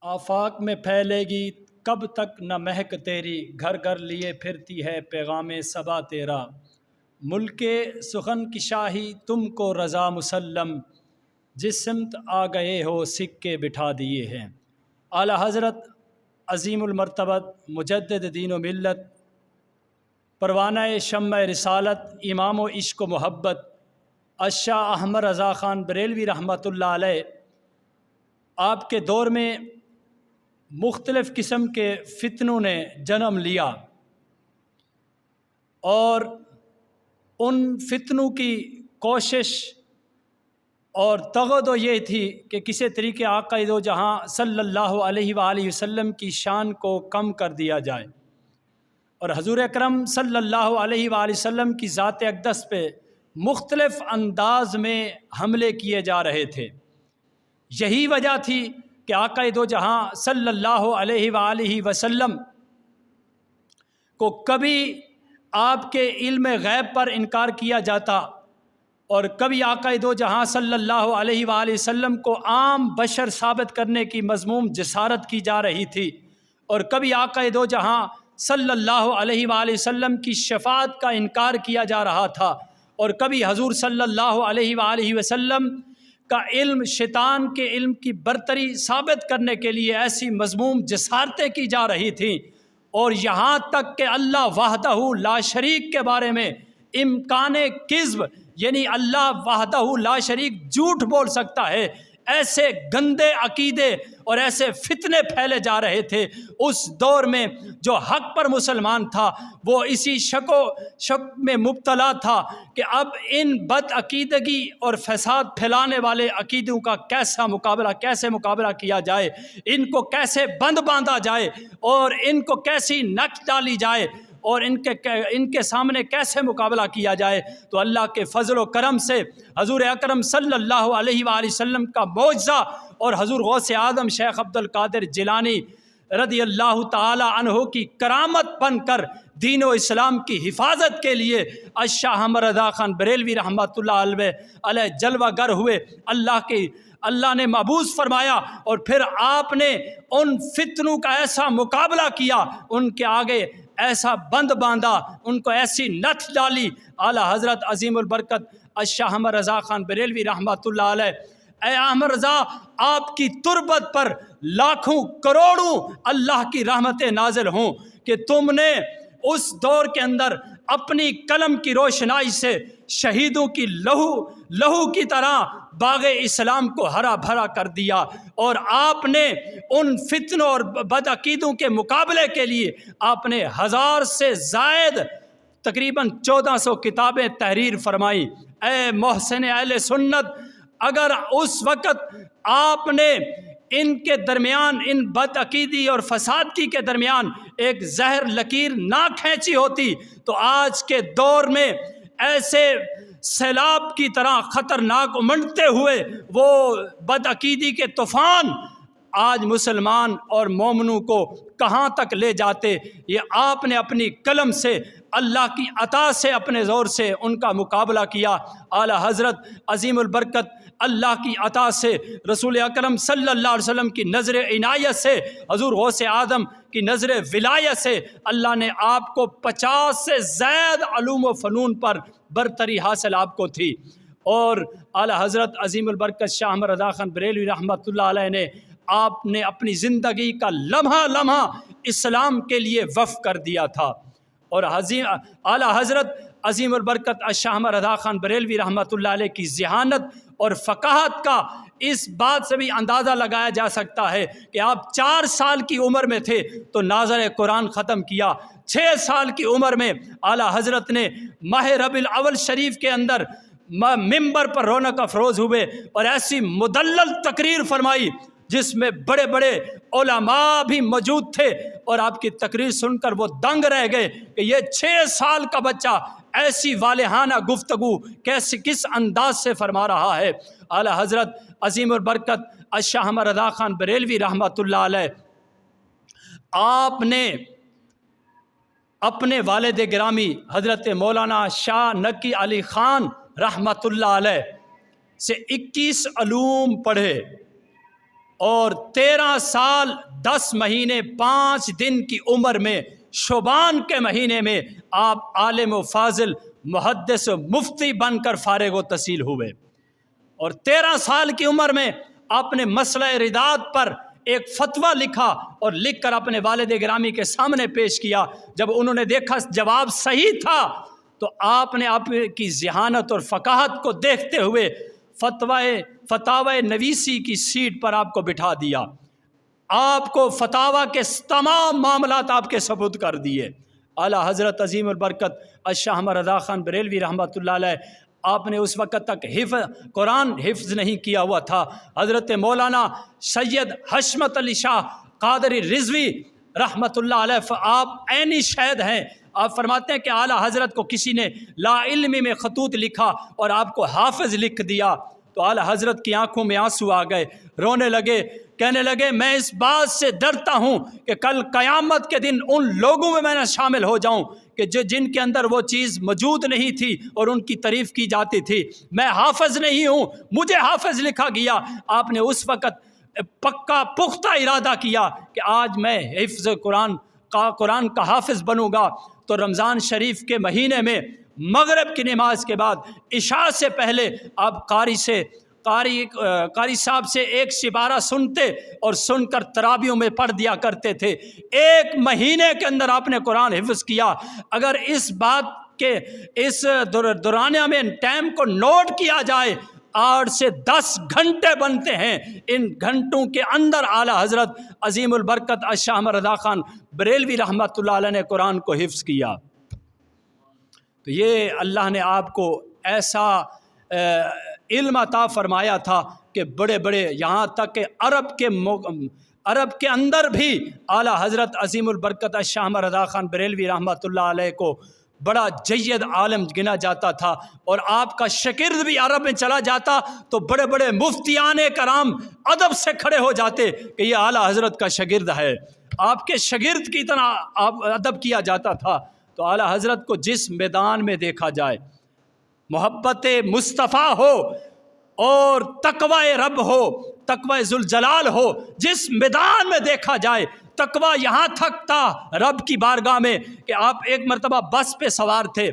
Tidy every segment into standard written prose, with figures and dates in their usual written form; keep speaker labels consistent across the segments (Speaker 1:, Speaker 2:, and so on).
Speaker 1: آفاق میں پھیلے گی کب تک نہ مہک تیری، گھر گھر لیے پھرتی ہے پیغام صبا تیرا۔ ملک سخن کی شاہی تم کو رضا مسلم، جس سمت آ گئے ہو سکے بٹھا دیے ہیں۔ اعلیٰ حضرت عظیم المرتبت مجدد دین و ملت، پروانہ شمع رسالت، امام و عشق و محبت الشاہ احمد رضا خان بریلوی رحمۃ اللہ علیہ، آپ کے دور میں مختلف قسم کے فتنوں نے جنم لیا، اور ان فتنوں کی کوشش اور تغدو یہ تھی کہ کسی طریقے آقا دو جہاں صلی اللہ علیہ وآلہ وسلم کی شان کو کم کر دیا جائے، اور حضور اکرم صلی اللہ علیہ وآلہ وسلم کی ذات اقدس پہ مختلف انداز میں حملے کیے جا رہے تھے۔ یہی وجہ تھی کہ آقا دو جہاں صلی اللہ علیہ وآلہ وسلم کو کبھی آپ کے علم غیب پر انکار کیا جاتا، اور کبھی آقا دو جہاں صلی اللہ علیہ وآلہ وسلم کو عام بشر ثابت کرنے کی مذموم جسارت کی جا رہی تھی، اور کبھی آقا دو جہاں صلی اللہ علیہ وآلہ وسلم کی شفاعت کا انکار کیا جا رہا تھا، اور کبھی حضور صلی اللہ علیہ وآلہ وسلم کا علم شیطان کے علم کی برتری ثابت کرنے کے لیے ایسی مذموم جسارتیں کی جا رہی تھیں، اور یہاں تک کہ اللہ وحدہ لا شریک کے بارے میں امکان کذب، یعنی اللہ وحدہ لا شریک جھوٹ بول سکتا ہے، ایسے گندے عقیدے اور ایسے فتنے پھیلے جا رہے تھے اس دور میں۔ جو حق پر مسلمان تھا وہ اسی شک میں مبتلا تھا کہ اب ان بد عقیدگی اور فساد پھیلانے والے عقیدوں کا کیسے مقابلہ کیا جائے، ان کو کیسے بند باندھا جائے، اور ان کو کیسی نقش ڈالی جائے، اور ان کے سامنے کیسے مقابلہ کیا جائے۔ تو اللہ کے فضل و کرم سے حضور اکرم صلی اللہ علیہ وآلہ وسلم کا معجزہ اور حضور غوث اعظم شیخ عبد القادر جیلانی رضی اللہ تعالی عنہ کی کرامت بن کر دین و اسلام کی حفاظت کے لیے الشاہ احمد رضا خان بریلوی رحمۃ اللہ علیہ جلوہ گر ہوئے۔ اللہ نے مبعوث فرمایا، اور پھر آپ نے ان فتنوں کا ایسا مقابلہ کیا، ان کے آگے ایسا بند باندھا، ان کو ایسی نتھ ڈالی۔ اعلیٰ حضرت عظیم البرکت الشاہ احمد رضا خان بریلوی رحمۃ اللہ علیہ، اے احمد رضا، آپ کی تربت پر لاکھوں کروڑوں اللہ کی رحمتیں نازل ہوں کہ تم نے اس دور کے اندر اپنی قلم کی روشنائی سے شہیدوں کی لہو کی طرح باغ اسلام کو ہرا بھرا کر دیا، اور آپ نے ان فتنوں اور بدعقیدوں کے مقابلے کے لیے آپ نے 1000 سے زائد تقریباً 1400 کتابیں تحریر فرمائی۔ اے محسن اہل سنت، اگر اس وقت آپ نے ان کے درمیان، ان بدعقیدی اور فسادگی کے درمیان ایک زہر لکیر نہ کھینچی ہوتی تو آج کے دور میں ایسے سیلاب کی طرح خطرناک امنڈتے ہوئے وہ بدعقیدی کے طوفان آج مسلمان اور مومنوں کو کہاں تک لے جاتے۔ یہ آپ نے اپنی قلم سے، اللہ کی عطا سے، اپنے زور سے ان کا مقابلہ کیا۔ اعلیٰ حضرت عظیم البرکت اللہ کی عطا سے، رسول اکرم صلی اللہ علیہ وسلم کی نظر عنایت سے، حضور غوث اعظم کی نظر ولایت سے اللہ نے آپ کو 50 سے زائد علوم و فنون پر برتری حاصل آپ کو تھی، اور اعلیٰ حضرت عظیم البرکت شاہ احمد رضا خان بریلوی رحمۃ اللہ علیہ نے آپ نے اپنی زندگی کا لمحہ لمحہ اسلام کے لیے وقف کر دیا تھا، اور اعلیٰ حضرت عظیم البرکت الشاہ احمد رضا خان بریلوی رحمۃ اللہ علیہ کی ذہانت اور فقاہت کا اس بات سے بھی اندازہ لگایا جا سکتا ہے کہ آپ 4 سال کی عمر میں تھے تو ناظر قرآن ختم کیا، 6 سال کی عمر میں اعلیٰ حضرت نے ماہ ربیع الاول شریف کے اندر ممبر پر رونق افروز ہوئے اور ایسی مدلل تقریر فرمائی جس میں بڑے بڑے علماء بھی موجود تھے، اور آپ کی تقریر سن کر وہ دنگ رہ گئے کہ یہ 6 سال کا بچہ ایسی والہانہ گفتگو کس انداز سے فرما رہا ہے۔ اعلیٰ حضرت عظیم البرکت الشاہ احمد رضا خان بریلوی رحمۃ اللہ علیہ، آپ نے اپنے والد گرامی حضرت مولانا شاہ نقی علی خان رحمۃ اللہ علیہ سے 21 علوم پڑھے، اور 13 سال 10 مہینے 5 دن کی عمر میں شعبان کے مہینے میں آپ عالم و فاضل محدث و مفتی بن کر فارغ و تحصیل ہوئے، اور 13 سال کی عمر میں آپ نے مسئلہ رداد پر ایک فتویٰ لکھا اور لکھ کر اپنے والد گرامی کے سامنے پیش کیا۔ جب انہوں نے دیکھا جواب صحیح تھا تو آپ نے آپ کی ذہانت اور فقاہت کو دیکھتے ہوئے فتاوی نویسی کی سیٹ پر آپ کو بٹھا دیا، آپ کو فتاوی کے تمام معاملات آپ کے سپرد کر دیے۔ اعلیٰ حضرت عظیم البرکت الشاہ احمد رضا خان بریلوی رحمۃ اللہ علیہ، آپ نے اس وقت تک قرآن حفظ نہیں کیا ہوا تھا۔ حضرت مولانا سید حشمت علی شاہ قادری رضوی رحمۃ اللہ علیہ، آپ عینی شاہد ہیں۔ آپ فرماتے ہیں کہ اعلیٰ حضرت کو کسی نے لا علمی میں خطوط لکھا اور آپ کو حافظ لکھ دیا تو اعلیٰ حضرت کی آنکھوں میں آنسو آ گئے، رونے لگے، کہنے لگے میں اس بات سے ڈرتا ہوں کہ کل قیامت کے دن ان لوگوں میں نہ شامل ہو جاؤں کہ جن کے اندر وہ چیز موجود نہیں تھی اور ان کی تعریف کی جاتی تھی۔ میں حافظ نہیں ہوں، مجھے حافظ لکھا گیا۔ آپ نے اس وقت پکا پختہ ارادہ کیا کہ آج میں حفظ قرآن کا حافظ بنوں گا۔ تو رمضان شریف کے مہینے میں مغرب کی نماز کے بعد عشاء سے پہلے آپ قاری صاحب سے ایک سپارہ سنتے اور سن کر تراویحوں میں پڑھ دیا کرتے تھے۔ 1 مہینے کے اندر آپ نے قرآن حفظ کیا۔ اگر اس بات کے اس دورانیہ میں ٹائم کو نوٹ کیا جائے 8 سے 10 گھنٹے بنتے ہیں۔ ان گھنٹوں کے اندر اعلیٰ حضرت عظیم البرکت الشاہ احمد رضا خان بریلوی رحمۃ اللہ علیہ نے قرآن کو حفظ کیا۔ تو یہ اللہ نے آپ کو ایسا علم عطا فرمایا تھا کہ بڑے بڑے یہاں تک کہ عرب کے اندر بھی اعلیٰ حضرت عظیم البرکت الشاہ احمد رضا خان بریلوی رحمۃ اللہ علیہ کو بڑا جید عالم گنا جاتا تھا، اور آپ کا شاگرد بھی عرب میں چلا جاتا تو بڑے بڑے مفتیان کرام ادب سے کھڑے ہو جاتے کہ یہ اعلیٰ حضرت کا شاگرد ہے۔ آپ کے شاگرد کی طرح ادب کیا جاتا تھا۔ تو اعلیٰ حضرت کو جس میدان میں دیکھا جائے محبت مصطفیٰ ہو اور تقوی رب ہو، تقوی ذوالجلال ہو، جس میدان میں دیکھا جائے تقوی یہاں تک تھا رب کی بارگاہ میں کہ آپ ایک مرتبہ بس پہ سوار تھے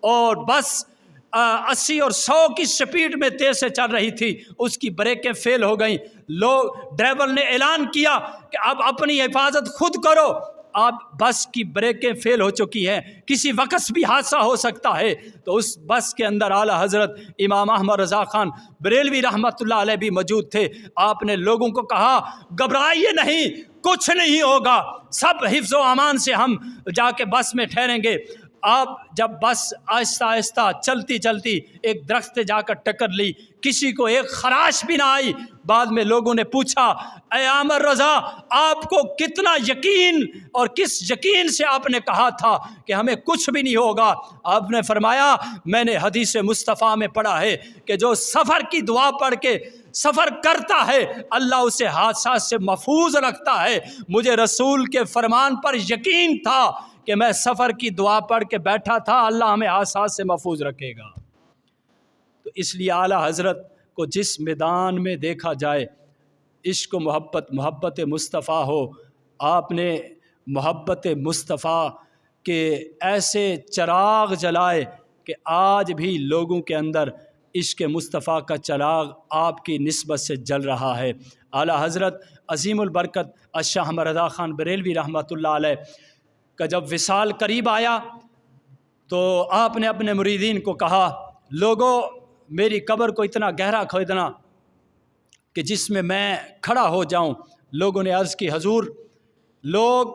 Speaker 1: اور بس 80 اور 100 کی سپیڈ میں تیز سے چل رہی تھی، اس کی بریکیں فیل ہو گئیں۔ ڈرائیور نے اعلان کیا کہ اب اپنی حفاظت خود کرو، آپ بس کی بریکیں فیل ہو چکی ہیں، کسی وقت بھی حادثہ ہو سکتا ہے۔ تو اس بس کے اندر اعلیٰ حضرت امام احمد رضا خان بریلوی رحمۃ اللہ علیہ بھی موجود تھے۔ آپ نے لوگوں کو کہا گھبرائیے نہیں، کچھ نہیں ہوگا، سب حفظ و امان سے ہم جا کے بس میں ٹھہریں گے۔ آپ جب بس آہستہ آہستہ چلتی چلتی ایک درخت جا کر ٹکر لی، کسی کو ایک خراش بھی نہ آئی۔ بعد میں لوگوں نے پوچھا اے احمد رضا آپ کو کتنا یقین اور کس یقین سے آپ نے کہا تھا کہ ہمیں کچھ بھی نہیں ہوگا؟ آپ نے فرمایا میں نے حدیث مصطفیٰ میں پڑھا ہے کہ جو سفر کی دعا پڑھ کے سفر کرتا ہے اللہ اسے حادثات سے محفوظ رکھتا ہے۔ مجھے رسول کے فرمان پر یقین تھا کہ میں سفر کی دعا پڑھ کے بیٹھا تھا، اللہ ہمیں حادثات سے محفوظ رکھے گا۔ تو اس لیے اعلیٰ حضرت کو جس میدان میں دیکھا جائے عشق و محبت مصطفیٰ ہو۔ آپ نے محبت مصطفیٰ کے ایسے چراغ جلائے کہ آج بھی لوگوں کے اندر عشق مصطفیٰ کا چراغ آپ کی نسبت سے جل رہا ہے۔ اعلیٰ حضرت عظیم البرکت الشاہ احمد رضا خان بریلوی رحمۃ اللہ علیہ کا جب وصال قریب آیا تو آپ نے اپنے مریدین کو کہا لوگوں میری قبر کو اتنا گہرا کھودنا کہ جس میں کھڑا ہو جاؤں۔ لوگوں نے عرض کی حضور لوگ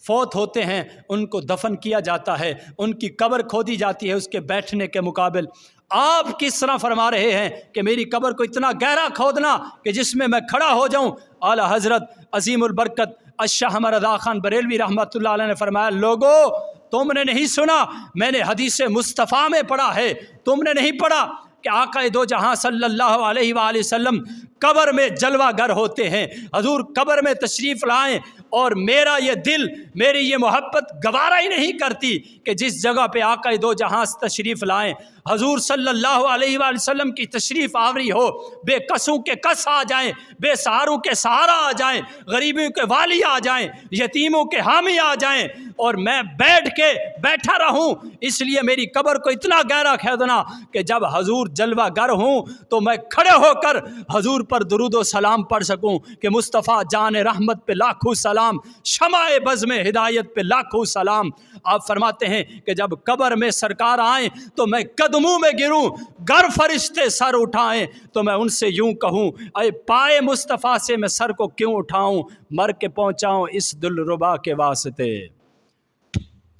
Speaker 1: فوت ہوتے ہیں ان کو دفن کیا جاتا ہے، ان کی قبر کھودی جاتی ہے اس کے بیٹھنے کے مقابل، آپ کس طرح فرما رہے ہیں کہ میری قبر کو اتنا گہرا کھودنا کہ جس میں کھڑا ہو جاؤں؟ اعلیٰ حضرت عظیم البرکت الشاہ احمد رضا خان بریلوی رحمۃ اللہ علیہ نے فرمایا لوگو تم نے نہیں سنا، میں نے حدیث مصطفیٰ میں پڑھا ہے، تم نے نہیں پڑھا کہ آقا دو جہاں صلی اللہ علیہ وآلہ وسلم قبر میں جلوہ گر ہوتے ہیں۔ حضور قبر میں تشریف لائیں اور میرا یہ دل، میری یہ محبت گوارا ہی نہیں کرتی کہ جس جگہ پہ آقا دو جہاں تشریف لائیں۔ حضور صلی اللہ علیہ وآلہ وسلم کی تشریف آوری ہو، بے کسوں کے کس آ جائیں، بے سہاروں کے سہارا آ جائیں، غریبوں کے والی آ جائیں، یتیموں کے حامی آ جائیں، اور میں بیٹھا رہوں، اس لیے میری قبر کو اتنا گہرا کھودنا کہ جب حضور جلوہ گر ہوں تو میں کھڑے ہو کر حضور پر درود و سلام پڑھ سکوں کہ مصطفیٰ جان رحمت پہ لاکھوں سلام، شمع بزم ہدایت پہ لاکھوں سلام۔ آپ فرماتے ہیں کہ جب قبر میں سرکار آئیں تو میں قدموں میں گروں، گر فرشتے سر اٹھائیں تو میں ان سے یوں کہوں اے پائے مصطفیٰ سے میں سر کو کیوں اٹھاؤں، مر کے پہنچاؤں اس دلربا کے واسطے۔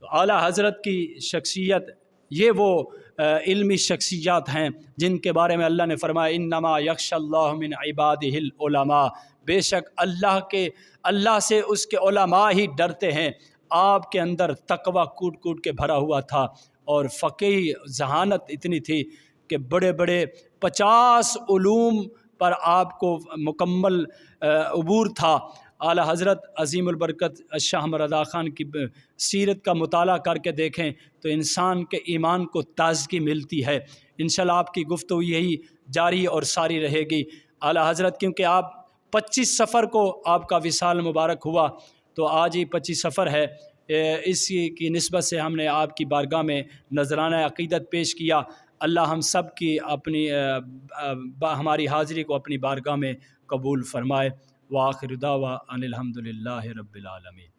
Speaker 1: تو اعلیٰ حضرت کی شخصیت، یہ وہ علمی شخصیات ہیں جن کے بارے میں اللہ نے فرمایا انما یخشی اللہ من عبادہ العلماء، بے شک اللہ سے اس کے علماء ہی ڈرتے ہیں۔ آپ کے اندر تقوی کوٹ کوٹ کے بھرا ہوا تھا، اور فقہی ذہانت اتنی تھی کہ بڑے بڑے 50 علوم پر آپ کو مکمل عبور تھا۔ اعلیٰ حضرت عظیم البرکت شاہ احمد رضا خان کی سیرت کا مطالعہ کر کے دیکھیں تو انسان کے ایمان کو تازگی ملتی ہے۔ انشاءاللہ آپ کی گفتگو یہی جاری اور ساری رہے گی۔ اعلیٰ حضرت کیونکہ آپ 25 صفر کو آپ کا وصال مبارک ہوا، تو آج ہی 25 صفر ہے، اس کی نسبت سے ہم نے آپ کی بارگاہ میں نذرانہ عقیدت پیش کیا۔ اللہ ہم سب کی ہماری حاضری کو اپنی بارگاہ میں قبول فرمائے۔ وآخر دعویٰ ان الحمد للہ رب العالمین۔